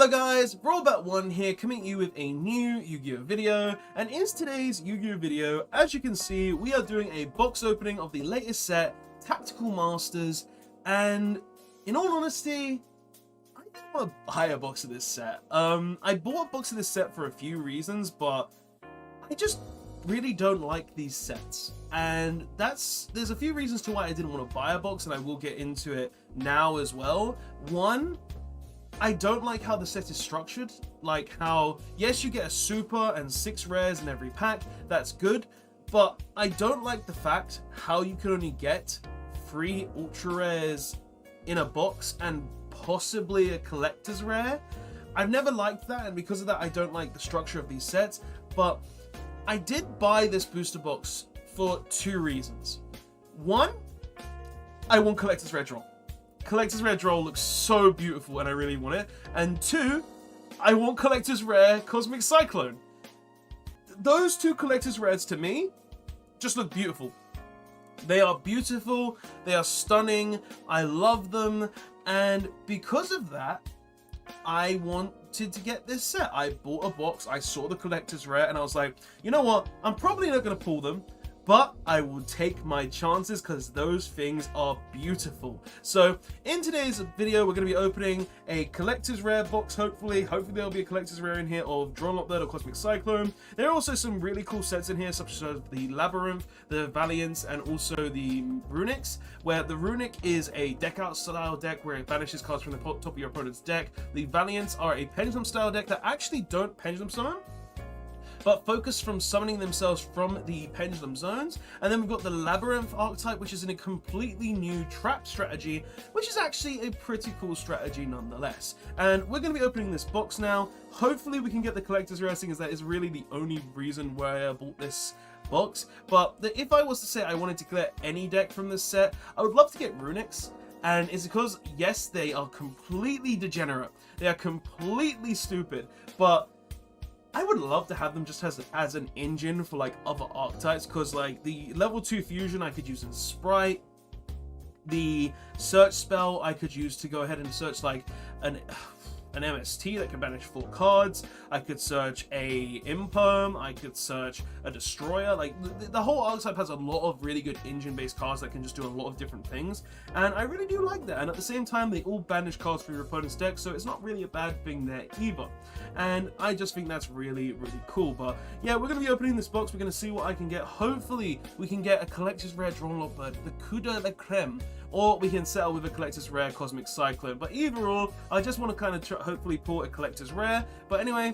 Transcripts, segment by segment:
Hello guys, Rollbat1 here, coming at you with a new Yu-Gi-Oh video, and in today's Yu-Gi-Oh video, as you can see, we are doing a box opening of the latest set, Tactical Masters, and in all honesty, I don't want to buy a box of this set. I bought a box of this set for a few reasons, but I just really don't like these sets, and there's a few reasons to why I didn't want to buy a box, and I will get into it now as well. One, I don't like how the set is structured, like how, yes, you get a super and 6 rares in every pack, that's good, but I don't like the fact how you can only get 3 ultra rares in a box and possibly a collector's rare. I've never liked that, and because of that I don't like the structure of these sets, but I did buy this booster box for 2 reasons. One, I want collector's rare draw. Collector's Rare Draw looks so beautiful and I really want it. And 2, I want Collector's Rare Cosmic Cyclone. Those 2 Collector's Rares to me just look beautiful. They are beautiful, they are stunning, I love them, and because of that, I wanted to get this set. I bought a box, I saw the Collector's Rare, and I was like, you know what, I'm probably not going to pull them, but I will take my chances because those things are beautiful. So in today's video, we're going to be opening a collector's rare box, hopefully there'll be a collector's rare in here of Drawn Lockbird or Cosmic Cyclone. There are also some really cool sets in here, such as the Labyrinth, the Valiance, and also the Runics, where the Runic is a deck out style deck where it banishes cards from the top of your opponent's deck. The Valiants are a Pendulum style deck that actually don't Pendulum summon, but focus from summoning themselves from the pendulum zones. And then we've got the Labyrinth archetype, which is in a completely new trap strategy, which is actually a pretty cool strategy nonetheless. And we're going to be opening this box now. Hopefully we can get the collector's rare, as that is really the only reason why I bought this box. But if I was to say I wanted to clear any deck from this set, I would love to get Runics. And it's because, yes, they are completely degenerate. They are completely stupid, but I would love to have them just as an engine for like other archetypes, because like the level 2 fusion I could use in Sprite, the search spell I could use to go ahead and search like an MST that can banish 4 cards. I could search a Imperm, I could search a Destroyer. Like the whole archetype has a lot of really good engine-based cards that can just do a lot of different things, and I really do like that. And at the same time, they all banish cards from your opponent's deck, so it's not really a bad thing there either. And I just think that's really, really cool. But yeah, we're going to be opening this box. We're going to see what I can get. Hopefully, we can get a collector's rare Drawn Lockbird, the coup de la creme, or we can settle with a collector's rare Cosmic Cyclone. But either or, I just want to kind of hopefully pull a collector's rare. But anyway,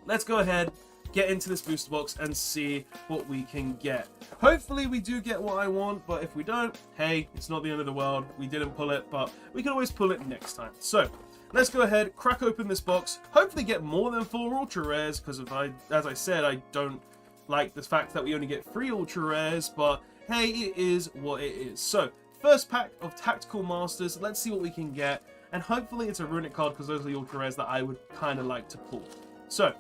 let's go ahead, get into this booster box and see what we can get. Hopefully we do get what I want, but if we don't, hey, it's not the end of the world. We didn't pull it, but we can always pull it next time. So let's go ahead, crack open this box, hopefully get more than 4 ultra rares, because as I said, I don't like the fact that we only get 3 ultra rares, but hey, it is what it is. So first pack of Tactical Masters, let's see what we can get, and hopefully it's a Runic card, because those are the ultra rares that I would kind of like to pull. So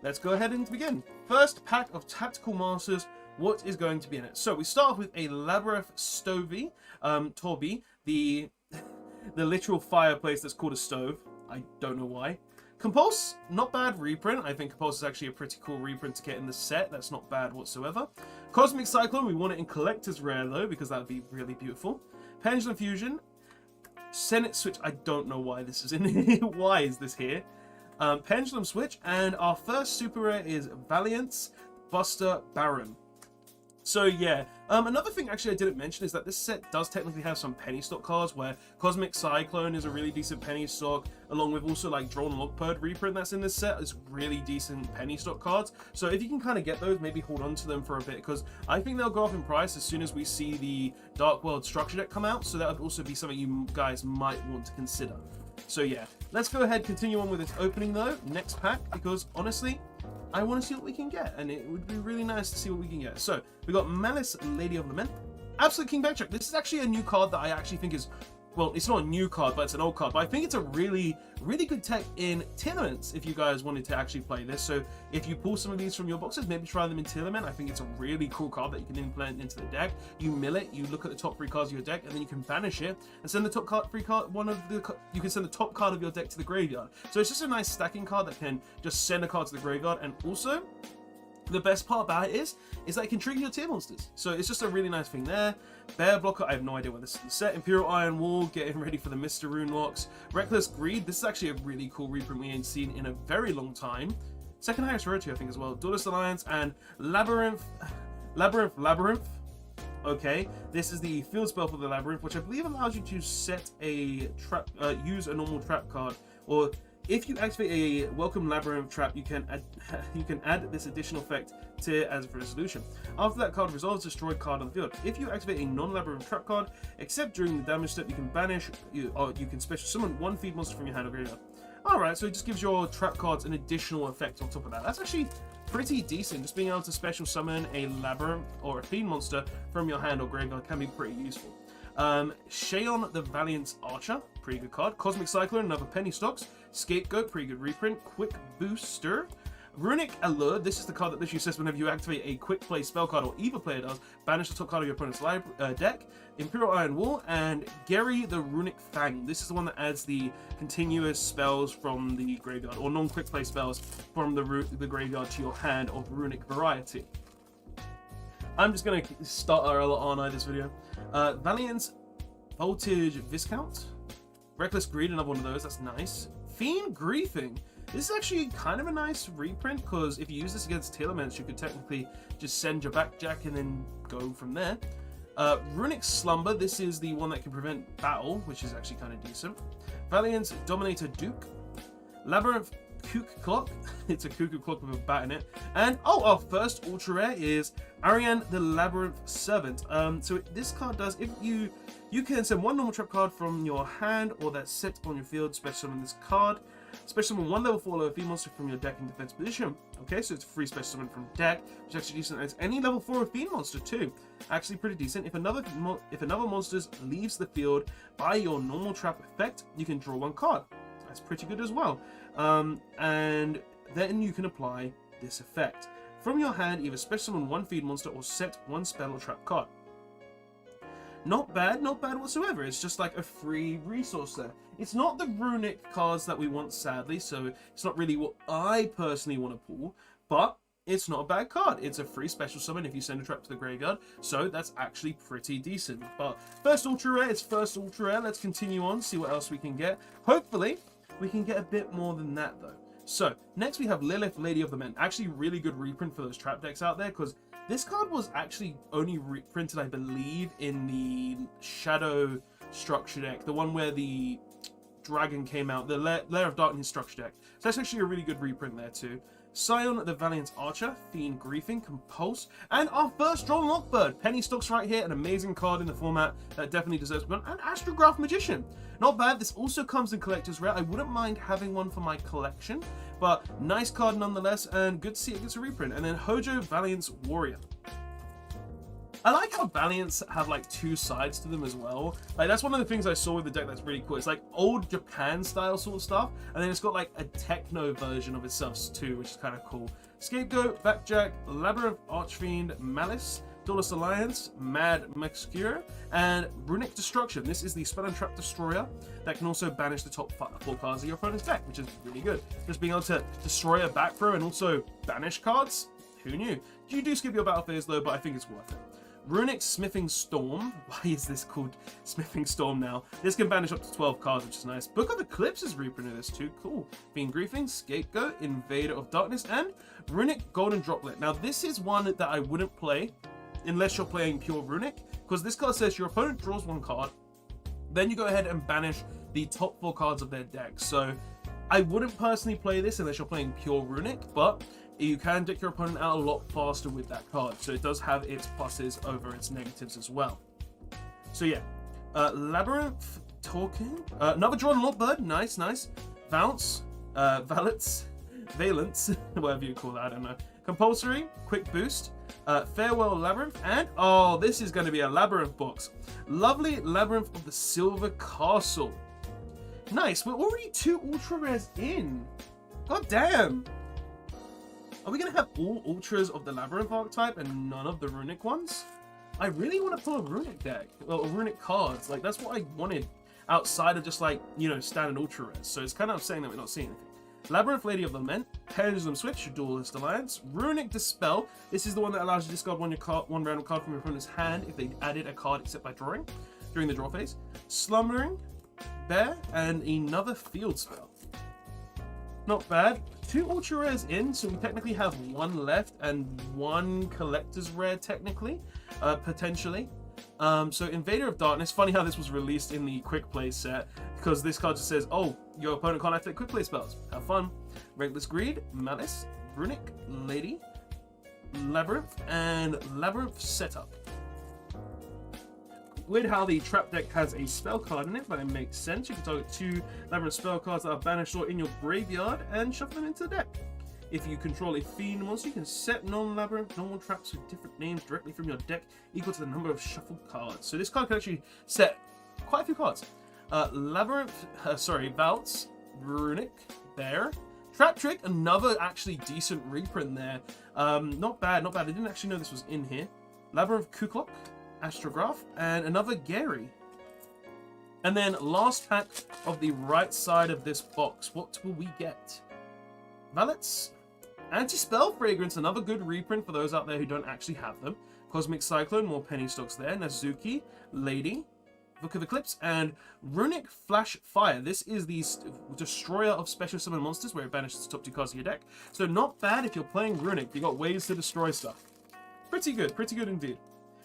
let's go ahead and begin. First pack of Tactical Masters, what is going to be in it? So we start off with a Labyrinth Stovey, Torby, the literal fireplace that's called a stove. I don't know why. Compulse, not bad reprint. I think Compulse is actually a pretty cool reprint to get in the set. That's not bad whatsoever. Cosmic Cyclone, we want it in Collector's Rare though, because that would be really beautiful. Pendulum Fusion. Senate Switch, I don't know why this is in here. Why is this here? Pendulum Switch, and our first super rare is Valiance Buster Baron. So yeah, another thing actually I didn't mention is that this set does technically have some penny stock cards, where Cosmic Cyclone is a really decent penny stock, along with also like Drawn Lockbird reprint that's in this set is really decent penny stock cards. So if you can kind of get those, maybe hold on to them for a bit, because I think they'll go up in price as soon as we see the Dark World structure deck come out, so that would also be something you guys might want to consider. So yeah, let's go ahead, continue on with this opening though, next pack, because honestly, I want to see what we can get, and it would be really nice to see what we can get. So we got Malice, Lady of Lament, Absolute King Backtrack. This is actually a new card that I actually think is well, it's not a new card, but it's an old card. But I think it's a really good tech in tournaments if you guys wanted to actually play this. So if you pull some of these from your boxes, maybe try them in tournament. I think it's a really cool card that you can implement into the deck. You mill it, you look at the top 3 cards of your deck, and then you can banish it and send the top card, you can send the top card of your deck to the graveyard. So it's just a nice stacking card that can just send a card to the graveyard. And also, the best part about it is that it can trigger your tier monsters. So it's just a really nice thing there. Bear Blocker, I have no idea what this is the set. Imperial Iron Wall, getting ready for the Mr. Rune locks. Reckless Greed, this is actually a really cool reprint we ain't seen in a very long time. Second highest rarity, I think, as well. Duelist Alliance and Labyrinth. Okay, this is the field spell for the Labyrinth, which I believe allows you to set a trap, use a normal trap card, or if you activate a Welcome Labyrinth trap, you can add this additional effect to it as a resolution. After that card resolves, destroy card on the field. If you activate a non-Labyrinth trap card, except during the damage step, you can banish, or you can special summon 1 feed monster from your hand or graveyard. Alright, so it just gives your trap cards an additional effect on top of that. That's actually pretty decent. Just being able to special summon a Labyrinth or a feed monster from your hand or graveyard can be pretty useful. Shayon the Valiant Archer, pretty good card. Cosmic Cyclone, another penny stocks. Scapegoat, pretty good reprint. Quick Booster. Runic Allure, this is the card that literally says whenever you activate a quick play spell card, or either player does, banish the top card of your opponent's deck. Imperial Iron Wall, and Gary the Runic Fang. This is the one that adds the continuous spells from the graveyard, or non-quick play spells from the graveyard to your hand of runic variety. I'm just going to start aren't I, this video. Valiant Voltage Viscount. Reckless Greed, another one of those, that's nice. Fiend Griefing. This is actually kind of a nice reprint, because if you use this against Teal Elements, you could technically just send your backjack and then go from there. Runic Slumber, this is the one that can prevent battle, which is actually kind of decent. Valiant Dominator Duke. Labyrinth Kook Clock. It's a cuckoo clock with a bat in it. And, oh, our first ultra rare is Ariane the Labyrinth Servant. So this card does, if you can send 1 normal trap card from your hand or that's set on your field, special summon this card. Special summon 1 level 4 lower field monster from your deck in defense position. Okay, so it's a free special summon from deck, which is actually decent. It's any level 4 field monster too. Actually pretty decent. If another monster leaves the field by your normal trap effect, you can draw 1 card. That's pretty good as well. And then you can apply this effect. From your hand, either special summon 1 field monster or set 1 spell or trap card. Not bad whatsoever. It's just like a free resource there. It's not the runic cards that we want, sadly, so it's not really what I personally want to pull, but it's not a bad card. It's a free special summon if you send a trap to the graveyard, so that's actually pretty decent. But first ultra rare, it's first ultra rare. Let's continue on, see what else we can get. Hopefully, we can get a bit more than that, though. So, next we have Lilith, Lady of the Men. Actually, really good reprint for those trap decks out there, because this card was actually only reprinted, I believe, in the Shadow structure deck, the one where the dragon came out, the Lair of Darkness structure deck. So that's actually a really good reprint there too. Scion the Valiant Archer, Fiend Griefing, Compulse, and our first drawn Lockbird. Penny stocks right here, an amazing card in the format that definitely deserves one, and Astrograph Magician. Not bad. This also comes in Collector's Rare. I wouldn't mind having one for my collection, but nice card nonetheless, and good to see it gets a reprint. And then Hojo Valiant's Warrior. I like how Valiants have like 2 sides to them as well. Like that's one of the things I saw with the deck that's really cool. It's like old Japan style sort of stuff, and then it's got like a techno version of itself too, which is kind of cool. Scapegoat, Backjack, Labyrinth, Archfiend, Malice, Duelist Alliance, Mad Mexcure, and Runic Destruction. This is the Spell and Trap Destroyer that can also banish the top 4 cards of your opponent's deck, which is really good. Just being able to destroy a back row and also banish cards, who knew? You do skip your battle phase though, but I think it's worth it. Runic Smithing Storm. Why is this called Smithing Storm now? This can banish up to 12 cards, which is nice. Book of Eclipse is reprinted this too. Cool. Fiend Griefing, Scapegoat, Invader of Darkness, and Runic Golden Droplet. Now, this is one that I wouldn't play unless you're playing pure Runic, because this card says your opponent draws 1 card, then you go ahead and banish the top 4 cards of their deck. So I wouldn't personally play this unless you're playing pure Runic, but you can deck your opponent out a lot faster with that card, so it does have its pluses over its negatives as well. So yeah, Labyrinth Talking, another drawn Lockbird, nice. Valence, whatever you call that, I don't know. Compulsory, quick boost, farewell labyrinth, and oh, this is going to be a labyrinth box. Lovely labyrinth of the Silver Castle. Nice, we're already 2 ultra rares in. God damn. Are we going to have all ultras of the labyrinth archetype and none of the runic ones? I really want to pull a runic deck, well, runic cards. Like, that's what I wanted outside of just, like, you know, standard ultra rares. So it's kind of upsetting that we're not seeing anything. Labyrinth, Lady of Lament, Pendulum Switch, Duelist Alliance, Runic Dispel. This is the one that allows you to discard one random card from your opponent's hand if they added a card except by drawing during the draw phase. Slumbering Bear, and another field spell. Not bad. 2 ultra rares in, so we technically have 1 left and 1 collector's rare technically, potentially. So Invader of Darkness, funny how this was released in the quick play set, because this card just says, oh, your opponent can't activate quick play spells. Have fun. Reckless Greed, Malice, Runic, Lady, Labyrinth, and Labyrinth Setup. Weird how the trap deck has a spell card in it, but it makes sense. You can target 2 Labyrinth spell cards that are banished or in your graveyard and shuffle them into the deck. If you control a Fiend monster, you can set non-Labyrinth normal traps with different names directly from your deck equal to the number of shuffled cards. So this card can actually set quite a few cards. Valtz, Runic, Bear, Trap Trick, another actually decent reprint there. Not bad, not bad. I didn't actually know this was in here. Labyrinth Kuklok, Astrograph, and another Gary. And then last pack of the right side of this box, what will we get? Valets, Anti-Spell Fragrance, another good reprint for those out there who don't actually have them. Cosmic Cyclone, more penny stocks there. Nazuki, Lady, Book of Eclipse, and Runic Flash Fire. This is the destroyer of special summon monsters where it banishes the top 2 cards of your deck. So not bad if you're playing Runic. You got ways to destroy stuff. Pretty good indeed.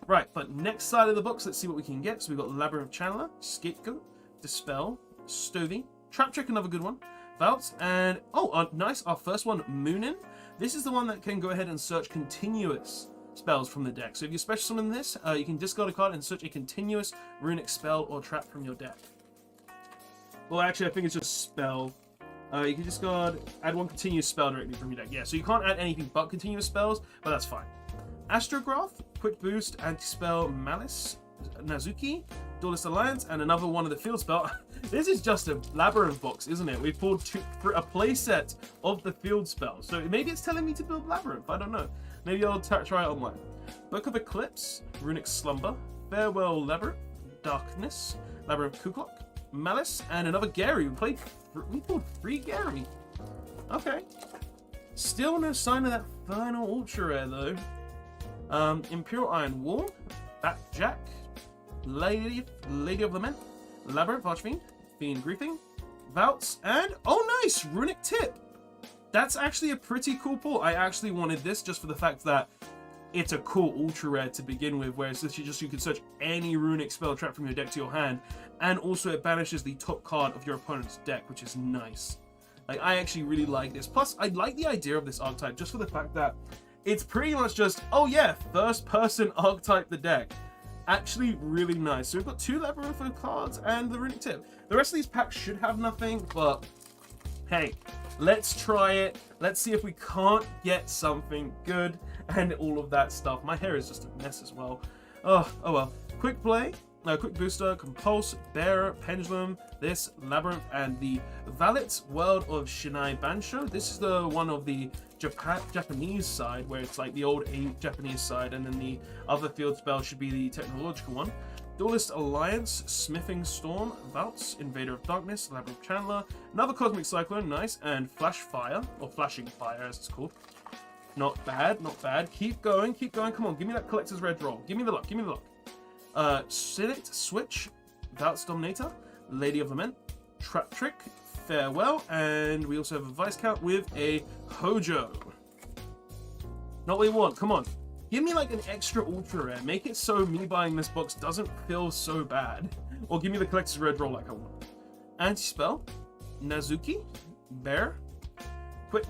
Right, but next side of the box, let's see what we can get. So we've got Labyrinth Channeler, Scapegoat, Dispel, Stovey, Trap Trick, another good one, Valtz, and nice, our first one, Moonin. This is the one that can go ahead and search continuous spells from the deck. So if you special summon this, you can discard a card and search a continuous runic spell or trap from your deck. Well, actually, I think it's just spell. You can discard, add 1 continuous spell directly from your deck. Yeah, so you can't add anything but continuous spells, but that's fine. Astrograph, Quick Boost, Anti-Spell, Malice, Nazuki, Duelist Alliance, and another one of the field spell. This is just a labyrinth box, isn't it? We've pulled a playset of the field spell. So maybe it's telling me to build labyrinth. I don't know. Maybe I'll try it online. Book of Eclipse, Runic Slumber, Farewell Labyrinth, Darkness, Labyrinth Kuklok, Malice, and another Gary. We pulled 3 Gary. Okay. Still no sign of that final ultra rare though. Imperial Iron Wall, Jack, Lady of Lament, Labyrinth Archfiend, Fiend Griefing, Valtz, and oh nice, Runic Tip. That's actually a pretty cool pull. I actually wanted this just for the fact that it's a cool ultra rare to begin with, where it's literally just you can search any runic spell trap from your deck to your hand, and also it banishes the top card of your opponent's deck, which is nice. Like, I actually really like this. Plus, I like the idea of this archetype just for the fact that it's pretty much just, oh yeah, first person archetype the deck. Actually really nice. So we've got 2 Labyrinth cards and the Runic Tip. The rest of these packs should have nothing, but hey, let's try it. Let's see if we can't get something good and all of that stuff. My hair is just a mess as well. Oh well. Quick play. Quick Booster, Compulse, Bearer, Pendulum, this, Labyrinth, and the Valet's World of Shinai Bansho. This is the one of the Japanese side, where it's like the old Japanese side, and then the other field spell should be the technological one. Duelist Alliance, Smithing Storm, Valtz, Invader of Darkness, Labyrinth Channeler, another Cosmic Cyclone, nice, and Flash Fire, or Flashing Fire as it's called. Not bad, not bad. Keep going, come on, give me that Collector's Red roll. Give me the luck, give me the luck. Select, Switch, Valtz Dominator, Lady of Lament, Trap Trick, Farewell, and we also have a Viscount with a Hojo. Not what we want, come on. Give me like an extra ultra rare. Make it so me buying this box doesn't feel so bad. Or give me the Collector's Red roll like I want. Anti-Spell, Nazuki, Bear, Quick,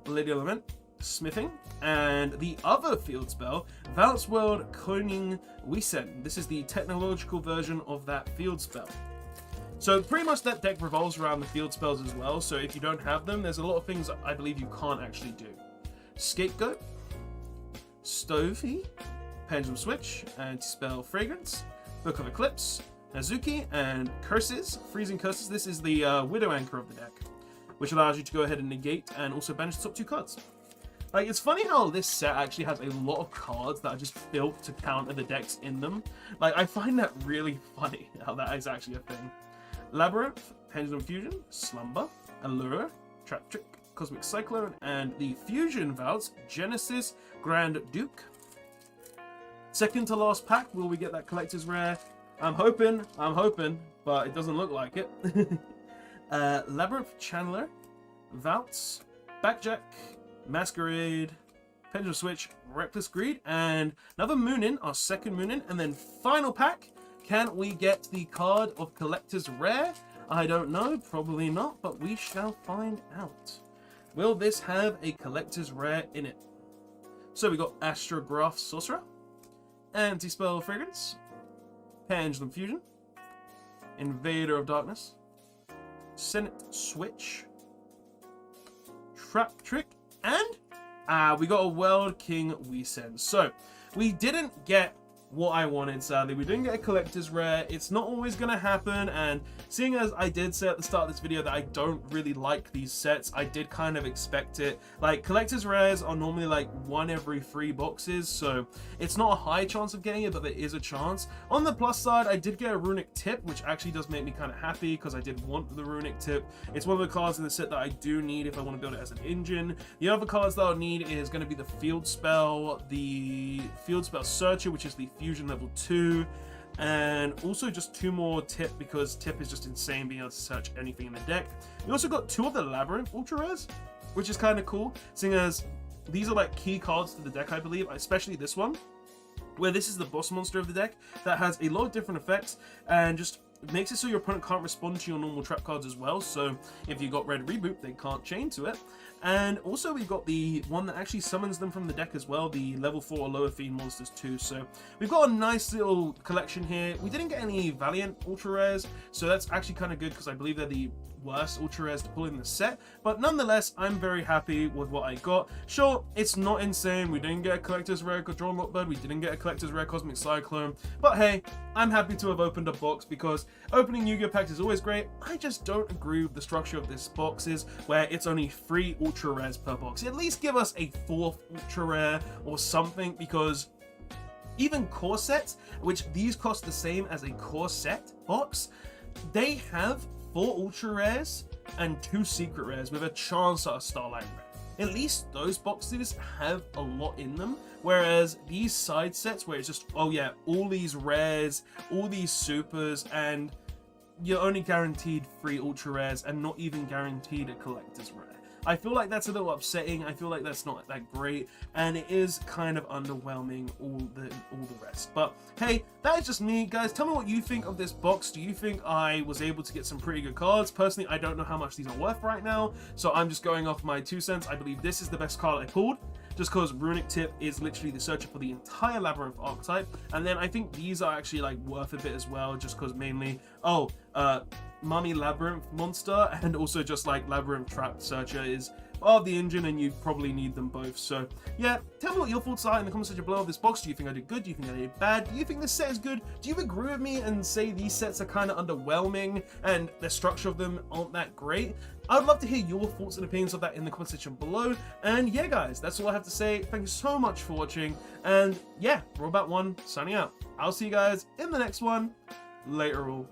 Lady of Lament, Smithing, and the other field spell, Valtz World Koning Wisen. This is the technological version of that field spell. So pretty much that deck revolves around the field spells as well, so if you don't have them, there's a lot of things I believe you can't actually do. Scapegoat, Stovey, Pendulum Switch, Anti-Spell Fragrance, Book of Eclipse, Azuki, and Curses, Freezing Curses. This is the Widow Anchor of the deck, which allows you to go ahead and negate and also banish the top 2 cards. Like, it's funny how this set actually has a lot of cards that are just built to counter the decks in them. Like, I find that really funny, how that is actually a thing. Labyrinth, Pendulum Fusion, Slumber, Allure, Trap Trick, Cosmic Cyclone, and the Fusion Vows, Genesis, Grand Duke. Second to last pack, will we get that collector's rare? I'm hoping, but it doesn't look like it. Labyrinth Channeler, Vouts, Backjack, Masquerade, Pendulum Switch, Reckless Greed, and another Moonin, our second Moonin. And then final pack, can we get the card of Collector's Rare? I don't know, probably not, but we shall find out. Will this have a Collector's Rare in it? So we got Astrograph Sorcerer, Anti-Spell Fragrance, Pendulum Fusion, Invader of Darkness, Senate Switch, Trap Trick, and we got a World King Weesend. So we didn't get what I wanted, sadly. We didn't get a collector's rare. It's not always going to happen, and seeing as I did say at the start of this video that I don't really like these sets, I did kind of expect it. Like, collector's rares are normally like 1 every 3 boxes, so it's not a high chance of getting it, but there is a chance. On the plus side, I did get a runic tip, which actually does make me kind of happy because I did want the runic tip. It's one of the cards in the set that I do need if I want to build it as an engine. The other cards that I'll need is going to be the field spell searcher, which is the fusion level 2, and also just 2 more tip, because tip is just insane being able to search anything in the deck. We also got 2 of the Labyrinth ultra rares, which is kind of cool, seeing as these are like key cards to the deck, I believe, especially this one, where this is the boss monster of the deck that has a lot of different effects and just makes it so your opponent can't respond to your normal trap cards as well. So if you got Red Reboot, they can't chain to it. And also we've got the one that actually summons them from the deck as well, the level 4 or lower fiend monsters too. So we've got a nice little collection here. We didn't get any Valiant ultra rares, so that's actually kind of good because I believe they're the worst ultra rares to pull in the set, but nonetheless I'm very happy with what I got. Sure, it's not insane. We didn't get a collector's rare Drawn Lockbird, we didn't get a collector's rare Cosmic Cyclone, but hey, I'm happy to have opened a box because opening Yu-Gi-Oh packs is always great. I just don't agree with the structure of this boxes where it's only 3 ultra rares per box. At least give us a 4th ultra rare or something, because even core sets, which these cost the same as a core set box, they have 4 ultra rares and 2 secret rares with a chance at a Starlight rare. At least those boxes have a lot in them, whereas these side sets where it's just, oh yeah, all these rares, all these supers, and you're only guaranteed 3 ultra rares and not even guaranteed a collector's rare. I feel like that's a little upsetting. I feel like that's not that great, and it is kind of underwhelming, all the rest. But hey, that is just me, guys. Tell me what you think of this box. Do you think I was able to get some pretty good cards? Personally, I don't know how much these are worth right now, so I'm just going off my 2 cents. I believe this is the best card I pulled, just because Runic Tip is literally the searcher for the entire Labyrinth archetype, and then I think these are actually like worth a bit as well, just because mainly, Mummy Labyrinth monster, and also just like Labyrinth Trap Searcher is part of the engine, and you probably need them both. So yeah, tell me what your thoughts are in the comment section below of this box. Do you think I did good? Do you think I did bad? Do you think this set is good? Do you agree with me and say these sets are kind of underwhelming and the structure of them aren't that great? I'd love to hear your thoughts and opinions of that in the comment section below. And yeah, guys, that's all I have to say. Thank you so much for watching, and yeah, Robot1 signing out. I'll see you guys in the next one. Later all.